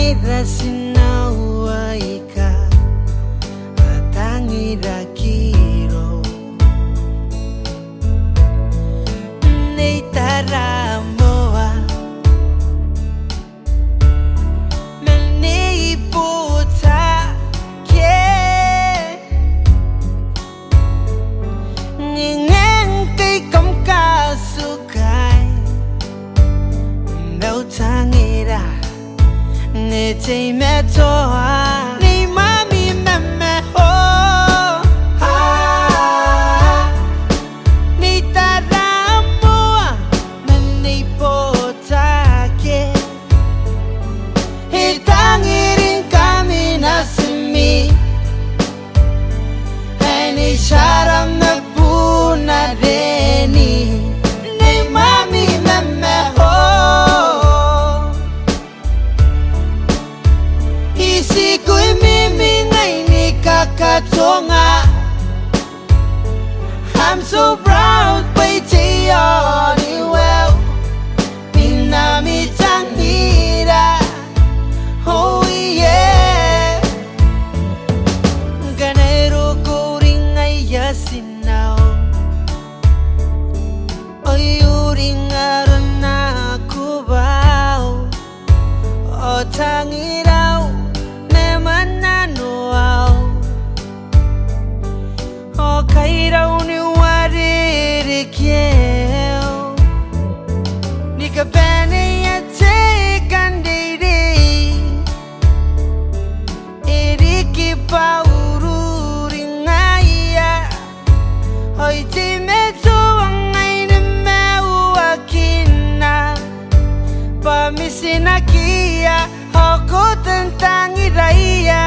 Tangira sinawaika, tangira kiro neitara moa meneiputa ke ngeng kai kam kasukai meu tangira ne te metoa ni mami meme ho ni taramua meni potake hitangirin kami nasimi ni sharam na puna deni ni mami meme ho Katonga, I'm so proud by Tioni well Minami Tangira oh yeah Ganero goring ay yasinao Oyuring arana kubao O tangirao nemanano kairau ni wariri kieu ni kapene ya te kandiri iriki paururi ngaya hoi te meto wangai ni meu akina pamisina kia hoko tentang iraya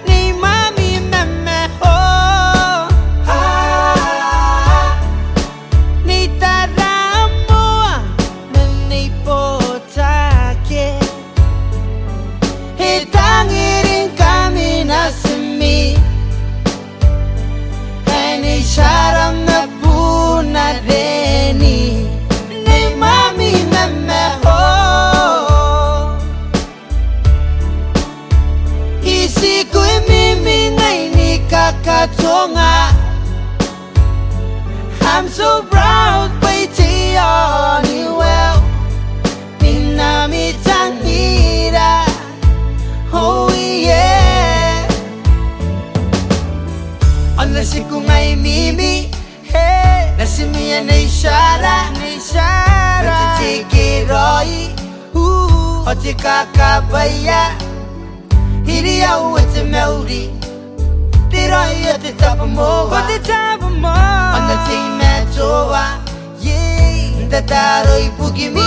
ni mami meme ho Sharam na puna deni ni mami meme ho isiku mimi ngai ni kakatonga I'm so proud by Tioni well Minami Tangira oh yeah Onasiku ngai mimi hey nasimia na ishara Natikiroi Otika kabaya Hiria uwete meuri Tiroi ote tapamo Onati metoa yeah Ndataro ipugimi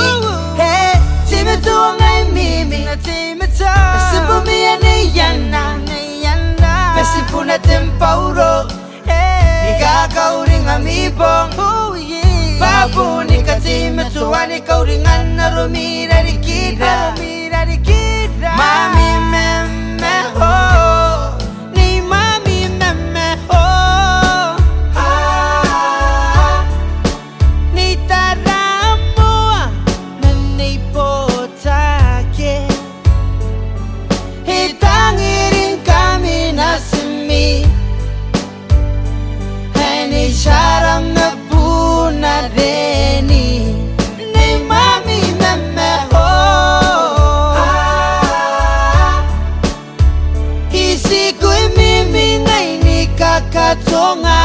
hey Timetoa ngai mimi Nasipumia ni yana Nasipuna tempauro Ikakauringa mibong Babu nikatime tuwani kauringan na rumira rikida Mami meme ho Ni mami meme ho Ni taramua Nani potake Hitangirin kami nasimi Sharam na puna deni ni mami meme ho isiku mimi ngai ni kakatonga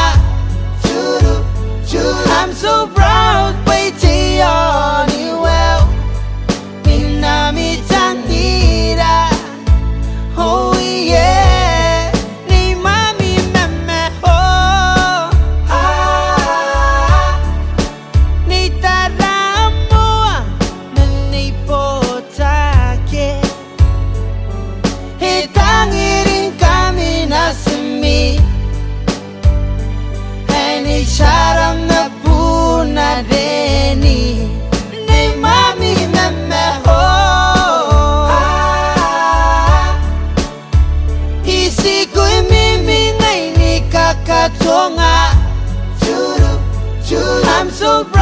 I'm so proud by Tioni well Minami Tangira oh yeah ni mami meme ho Sharam na puna deni ni mami meme ho isiku mimi ngai ni kakatonga I'm so proud